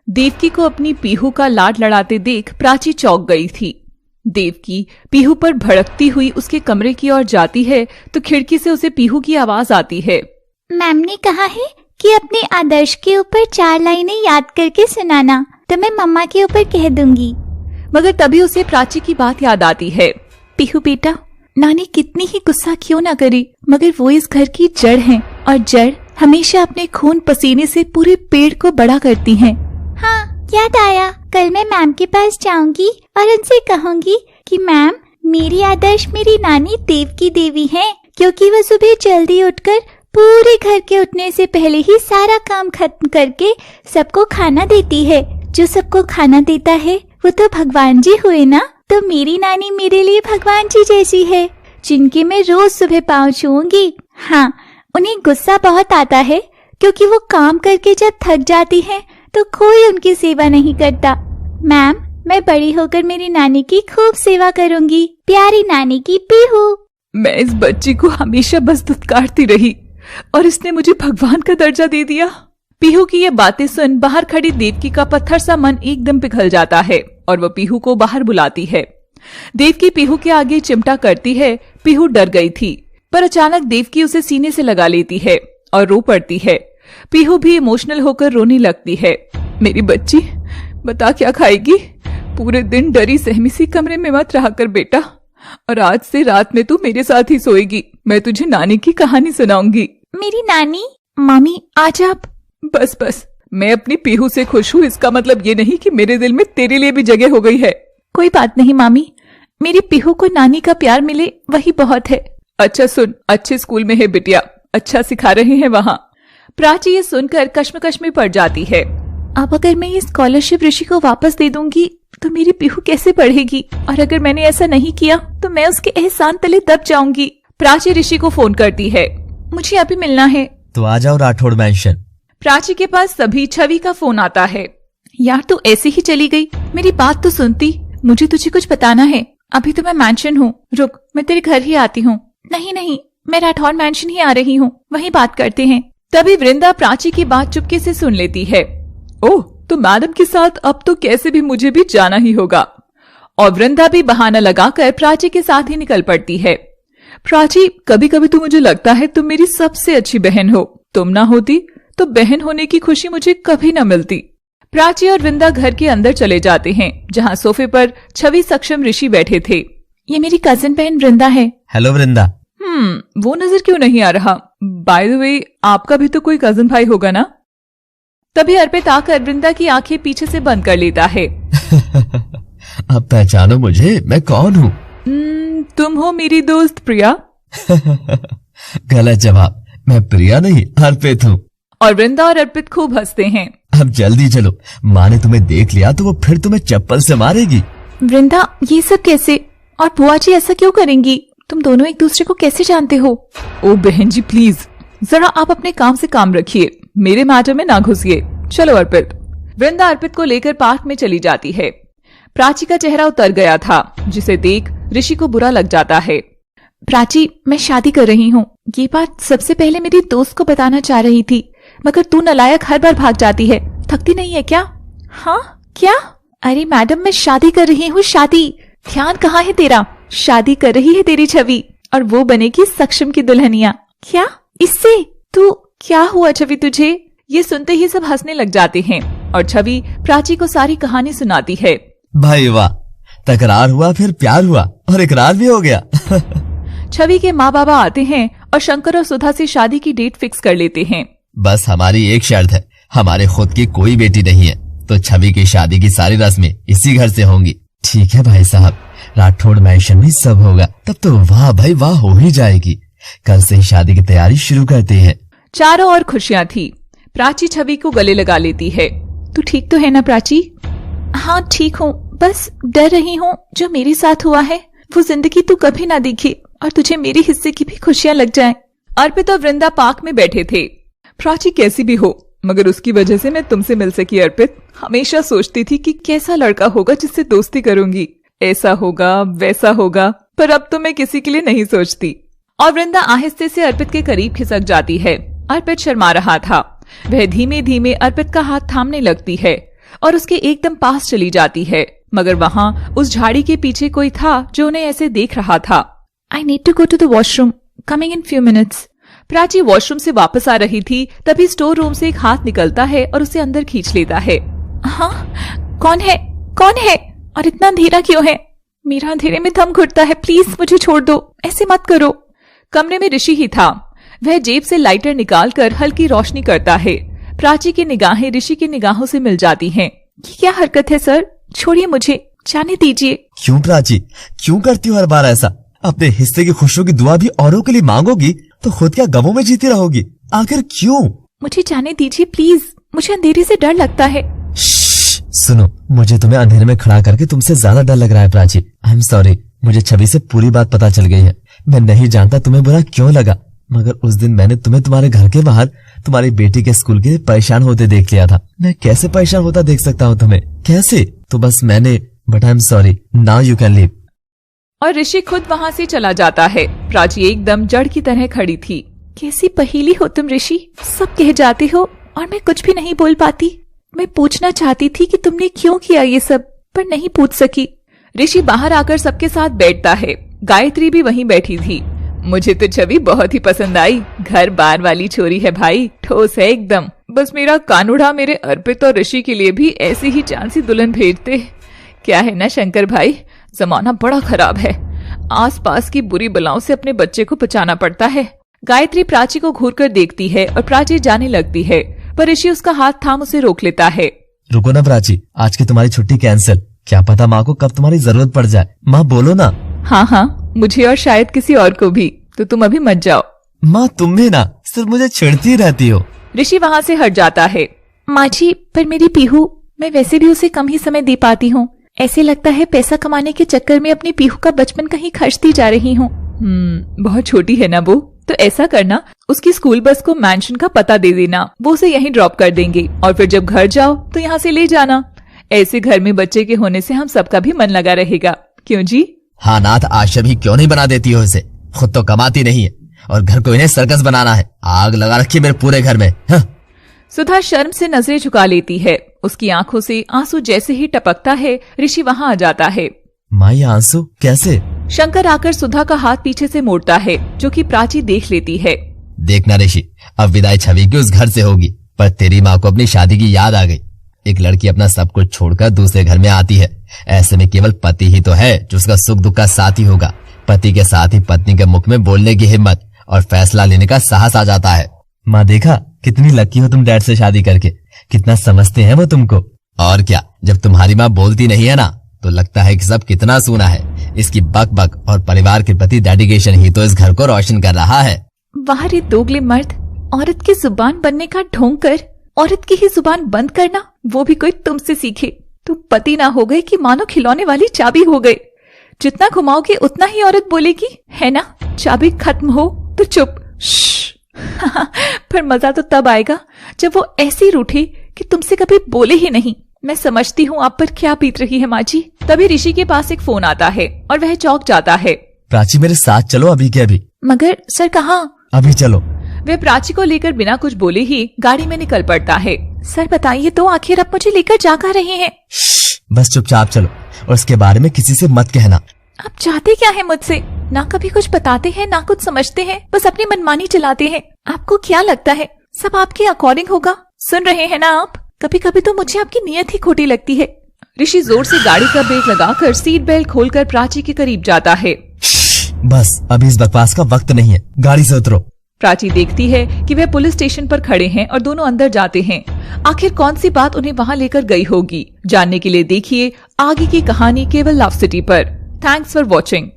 देवकी को अपनी पीहू का लाड लड़ाते देख प्राची चौंक गई थी। देवकी पीहू पर भड़कती हुई उसके कमरे की ओर जाती है तो खिड़की से उसे पीहू की आवाज आती है। मैम ने कहा है कि अपने आदर्श के ऊपर 4 लाइनें याद करके सुनाना, तो मैं मम्मा के ऊपर कह दूंगी। मगर तभी उसे प्राची की बात याद आती है। पीहू बेटा, नानी कितनी ही गुस्सा क्यों ना करे, मगर वो इस घर की जड़ हैं और जड़ हमेशा अपने खून पसीने से पूरे पेड़ को बड़ा करती हैं। हाँ, याद आया, कल मैं मैम के पास जाऊंगी और उनसे कहूंगी कि मैम, मेरी आदर्श मेरी नानी देवकी देवी हैं, क्योंकि वो सुबह जल्दी उठकर पूरे घर के उठने से पहले ही सारा काम खत्म करके सबको खाना देती है। जो सबको खाना देता है वो तो भगवान जी हुए ना, तो मेरी नानी मेरे लिए भगवान जी जैसी है, जिनके मैं रोज सुबह पाँव छूऊंगी। हाँ, उन्हें गुस्सा बहुत आता है, क्योंकि वो काम करके जब थक जाती हैं तो कोई उनकी सेवा नहीं करता। मैम, मैं बड़ी होकर मेरी नानी की खूब सेवा करूंगी। प्यारी नानी की पीहू। मैं इस बच्ची को हमेशा बस धुतकारती रही और इसने मुझे भगवान का दर्जा दे दिया। पीहू की ये बातें सुन बाहर खड़ी देवकी का पत्थर सा मन एकदम पिघल जाता है और वो पीहू को बाहर बुलाती है। देवकी पीहू के आगे चिमटा करती है। पीहू डर गई थी, पर अचानक देवकी उसे सीने से लगा लेती है और रो पड़ती है। पीहू भी इमोशनल होकर रोने लगती है। मेरी बच्ची, बता क्या खाएगी? पूरे दिन डरी सहमी सी कमरे में मत रहा कर बेटा, और आज से रात में तू मेरे साथ ही सोएगी। मैं तुझे नानी की कहानी सुनाऊंगी। मेरी नानी? मामी, आज आप? बस बस, मैं अपनी पीहू से खुश हूँ, इसका मतलब ये नहीं कि मेरे दिल में तेरे लिए भी जगह हो गई है। कोई बात नहीं मामी, मेरी पीहू को नानी का प्यार मिले वही बहुत है। अच्छा सुन, अच्छे स्कूल में है बिटिया, अच्छा सिखा रहे हैं वहाँ। प्राची ये सुनकर कश्मकश में पड़ जाती है। अब अगर मैं ये स्कॉलरशिप ऋषि को वापस दे दूंगी तो मेरी पीहू कैसे पढ़ेगी, और अगर मैंने ऐसा नहीं किया तो मैं उसके एहसान तले दब जाऊंगी। प्राची ऋषि को फोन करती है। मुझे अभी मिलना है। तो आ जाओ राठौड़ मैंशन। प्राची के पास तभी छवि का फोन आता है। यार, तू ऐसे ही चली गई, मेरी बात तो सुनती। मुझे तुझे कुछ बताना है। अभी तो मैं मैंशन हूँ, रुक, मैं तेरे घर ही आती हूँ। नहीं नहीं, मैं राठौड़ मैंशन ही आ रही हूँ, वहीं बात करते हैं। तभी वृंदा प्राची की बात चुपके से सुन लेती है। ओह, तो मैडम के साथ अब तो कैसे भी मुझे भी जाना ही होगा। और वृंदा भी बहाना लगाकर प्राची के साथ ही निकल पड़ती है। प्राची, कभी कभी तो मुझे लगता है तुम मेरी सबसे अच्छी बहन हो। तुम ना होती तो बहन होने की खुशी मुझे कभी न मिलती। प्राची और वृंदा घर के अंदर चले जाते हैं, जहाँ सोफे पर छवि सक्षम ऋषि बैठे थे। ये मेरी कजिन बहन वृंदा है। हेलो वृंदा। वो नजर क्यों नहीं आ रहा? बाय द वे, आपका भी तो कोई कजिन भाई होगा ना? तभी अर्पित आकर वृंदा की आंखें पीछे से बंद कर लेता है। अब पहचानो मुझे, मैं कौन हूँ? तुम हो मेरी दोस्त प्रिया। गलत जवाब, मैं प्रिया नहीं अर्पित हूँ। और वृंदा और अर्पित खूब हंसते हैं। अब जल्दी चलो, माँ ने तुम्हें देख लिया तो वो फिर तुम्हें चप्पल से मारेगी। वृंदा, ये सब कैसे? और बुआ जी ऐसा क्यों करेंगी? तुम दोनों एक दूसरे को कैसे जानते हो? ओ बहन जी, प्लीज जरा आप अपने काम से काम रखिए, मेरे मैटर में ना घुसिए। चलो अर्पित। वृंदा अर्पित को लेकर पार्क में चली जाती है। प्राची का चेहरा उतर गया था, जिसे देख ऋषि को बुरा लग जाता है। प्राची, मैं शादी कर रही हूँ। ये बात सबसे पहले मेरी दोस्त को बताना चाह रही थी, मगर तू नालायक हर बार भाग जाती है। थकती नहीं है क्या? हाँ, क्या? अरे मैडम, मैं शादी कर रही हूँ, शादी। ध्यान कहाँ है तेरा? शादी कर रही है तेरी छवि, और वो बनेगी सक्षम की दुल्हनिया। क्या? इससे? तू, क्या हुआ छवि तुझे? ये सुनते ही सब हंसने लग जाते हैं और छवि प्राची को सारी कहानी सुनाती है। भाई वाह, तकरार हुआ, फिर प्यार हुआ और इकरार भी हो गया। छवि के माँ बाबा आते हैं और शंकर और सुधा से शादी की डेट फिक्स कर लेते हैं। बस हमारी एक शर्त है, हमारे खुद की कोई बेटी नहीं है, तो छवि की शादी की सारी रस्में इसी घर से होंगी। ठीक है भाई साहब, राठौड़ मैंशन में सब होगा, तब तो वाह भाई वाह हो ही जाएगी। कल से ही शादी की तैयारी शुरू करते हैं। चारों ओर खुशियाँ थी। प्राची छवि को गले लगा लेती है। तू ठीक तो है ना प्राची? हाँ ठीक हूँ, बस डर रही हूँ जो मेरे साथ हुआ है वो जिंदगी तू कभी ना देखी और तुझे मेरे हिस्से की भी खुशियाँ लग जाएं। अर्पित और वृंदा पार्क में बैठे थे। प्राची कैसी भी हो, मगर उसकी वजह से मैं तुमसे मिल सकी अर्पित। हमेशा सोचती थी कि कैसा लड़का होगा जिससे दोस्ती करूंगी, ऐसा होगा वैसा होगा, पर अब तो मैं किसी के लिए नहीं सोचती। और वृंदा आहिस्ते से अर्पित के करीब खिसक जाती है। अर्पित शर्मा रहा था। वह धीमे धीमे अर्पित का हाथ थामने लगती है। और उसके एकदम पास चली जाती है, मगर वहाँ उस झाड़ी के पीछे कोई था जो उन्हें ऐसे देख रहा था। I need to go to the washroom. Coming in few minutes. Prachi washroom से वापस आ रही थी, तभी स्टोर रूम से एक हाथ निकलता है और उसे अंदर खींच लेता है। हाँ, कौन है? कौन है? और इतना अंधेरा क्यों है? मेरा अंधेरे में दम घुटता है, प्लीज मुझे छोड़ दो, ऐसे मत करो। कमरे में ऋषि ही था। वह जेब से लाइटर निकालकर हल्की रोशनी करता है। प्राची की निगाहें ऋषि की निगाहों से मिल जाती हैं। ये क्या हरकत है सर? छोड़िए मुझे, जाने दीजिए। क्यों प्राची, क्यों करती हो हर बार ऐसा? अपने हिस्से की खुशियों की दुआ भी औरों के लिए मांगोगी तो खुद क्या गमों में जीती रहोगी? आखिर क्यों? मुझे जाने दीजिए प्लीज, मुझे अंधेरे से डर लगता है। सुनो, मुझे तुम्हें अंधेरे में खड़ा करके तुमसे ज्यादा डर लग रहा है प्राची। आई एम सॉरी, मुझे छवि से पूरी बात पता चल गई है। मैं नहीं जानता तुम्हें बुरा क्यों लगा, मगर उस दिन मैंने तुम्हें तुम्हारे घर के बाहर तुम्हारी बेटी के स्कूल के लिए परेशान होते देख लिया था। मैं कैसे परेशान होता देख सकता हूँ तुम्हें? कैसे? तो बस मैंने, but I am sorry, now you can leave. और ऋषि खुद वहाँ से चला जाता है। प्राची एकदम जड़ की तरह खड़ी थी। कैसी पहेली हो तुम ऋषि, सब कह जाते हो और मैं कुछ भी नहीं बोल पाती। मैं पूछना चाहती थी कि तुमने क्यों किया ये सब, पर नहीं पूछ सकी। ऋषि बाहर आकर सबके साथ बैठता है। गायत्री भी वहीं बैठी थी। मुझे तो छवि बहुत ही पसंद आई। घर बार वाली छोरी है भाई, ठोस है एकदम। बस मेरा कानुड़ा मेरे अर्पित और ऋषि के लिए भी ऐसी ही चांद सी दुल्हन भेजते। क्या है ना शंकर भाई, जमाना बड़ा खराब है। आसपास की बुरी बलाओं से अपने बच्चे को बचाना पड़ता है। गायत्री प्राची को घूर कर देखती है और प्राची जाने लगती है, पर ऋषि उसका हाथ थाम उसे रोक लेता है। रुको ना प्राची, आज की तुम्हारी छुट्टी कैंसिल। क्या पता माँ को कब तुम्हारी जरूरत पड़ जाए। माँ बोलो ना। हाँ हाँ, मुझे और शायद किसी और को भी, तो तुम अभी मत जाओ। माँ तुम भी ना, सिर्फ मुझे छेड़ती रहती हो। ऋषि वहाँ से हट जाता है। माँ जी, पर मेरी पीहू, मैं वैसे भी उसे कम ही समय दे पाती हूँ। ऐसे लगता है पैसा कमाने के चक्कर में अपनी पीहू का बचपन कहीं खर्चती जा रही हूँ। बहुत छोटी है ना वो, तो ऐसा करना, उसकी स्कूल बस को मैंशन का पता दे देना, वो उसे यहीं ड्रॉप कर देंगे और फिर जब घर जाओ तो यहाँ से ले जाना। ऐसे घर में बच्चे के होने से हम सबका भी मन लगा रहेगा, क्यों जी? हाँ नाथ, आशा भी क्यों नहीं बना देती हो इसे? खुद तो कमाती नहीं है और घर को इन्हें सर्कस बनाना है। आग लगा रखी मेरे पूरे घर में। हाँ। सुधा शर्म से नजरें झुका लेती है। उसकी आंखों से आंसू जैसे ही टपकता है, ऋषि वहाँ आ जाता है। माँ ये आंसू कैसे? शंकर आकर सुधा का हाथ पीछे से मोड़ता है, जो कि प्राची देख लेती है। देखना ऋषि, अब विदाई छवि की उस घर से होगी, पर तेरी माँ को अपनी शादी की याद आ गई। एक लड़की अपना सब कुछ छोड़कर दूसरे घर में आती है। ऐसे में केवल पति ही तो है जो उसका सुख दुख का साथी होगा। पति के साथ ही पत्नी के मुख में बोलने की हिम्मत और फैसला लेने का साहस आ जाता है। माँ देखा, कितनी लकी हो तुम डैड से शादी करके। कितना समझते हैं वो तुमको। और क्या, जब तुम्हारी माँ बोलती नहीं है ना, तो लगता है कि सब कितना सूना है। इसकी बक बक और परिवार के प्रति डेडिकेशन ही तो इस घर को रोशन कर रहा है। वाह रे दोगले मर्द, औरत की जुबान बनने का ढोंग कर औरत की ही जुबान बंद करना, वो भी कोई तुमसे सीखे। तुम पति ना हो गए कि मानो खिलौने वाली चाबी हो गए। जितना घुमाओगे उतना ही औरत बोलेगी, है ना? चाबी खत्म हो तो चुप। पर मजा तो तब आएगा जब वो ऐसी रूठी कि तुमसे कभी बोले ही नहीं। मैं समझती हूँ आप पर क्या बीत रही है माँ जी। तभी ऋषि के पास एक फोन आता है और वह चौंक जाता है। प्राची मेरे साथ चलो अभी के अभी। मगर सर कहाँ? अभी चलो। वे प्राची को लेकर बिना कुछ बोले ही गाड़ी में निकल पड़ता है। सर बताइए तो, आखिर आप मुझे लेकर जा कहाँ रहे हैं? बस चुपचाप चलो और उसके बारे में किसी से मत कहना। आप चाहते क्या है मुझसे? ना कभी कुछ बताते हैं, ना कुछ समझते हैं, बस अपनी मनमानी चलाते हैं। आपको क्या लगता है सब आपके अकॉर्डिंग होगा? सुन रहे हैं ना आप? कभी कभी तो मुझे आपकी नीयत ही खोटी लगती है। ऋषि जोर से गाड़ी का ब्रेक लगाकर सीट बेल्ट खोलकर प्राची के करीब जाता है। बस अभी इस बकवास का वक्त नहीं है, गाड़ी से उतरो। प्राची देखती है कि वे पुलिस स्टेशन पर खड़े हैं और दोनों अंदर जाते हैं। आखिर कौन सी बात उन्हें वहां लेकर गई होगी, जानने के लिए देखिए आगे की कहानी केवल लव सिटी पर। Thanks for watching.